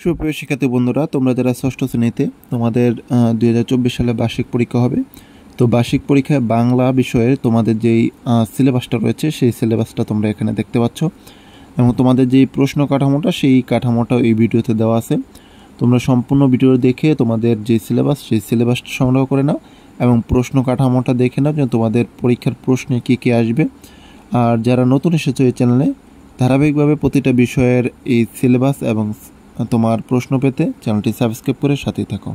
সুপ্রিয় শিক্ষার্থী বন্ধুরা, তোমরা যারা ষষ্ঠ শ্রেণীতে তোমাদের 2024 সালে বার্ষিক পরীক্ষা হবে। তো বার্ষিক পরীক্ষায় বাংলা বিষয়ের তোমাদের যেই সিলেবাসটা রয়েছে সেই সিলেবাসটা তোমরা এখানে দেখতে পাচ্ছ এবং তোমাদের যেই প্রশ্ন কাঠামোটা সেই কাঠামোটা এই ভিডিওতে দেওয়া আছে। তোমরা সম্পূর্ণ ভিডিও দেখে তোমাদের যে সিলেবাস সেই সিলেবাসটা সংগ্রহ করে নাও এবং প্রশ্ন কাঠামোটা দেখে নাও যে তোমাদের পরীক্ষার প্রশ্নে কী কী আসবে। আর যারা নতুন এসেছো এই চ্যানেলে, ধারাবাহিকভাবে প্রতিটা বিষয়ের এই সিলেবাস এবং তোমার প্রশ্ন পেতে চ্যানেলটি সাবস্ক্রাইব করে সাথেই থাকো।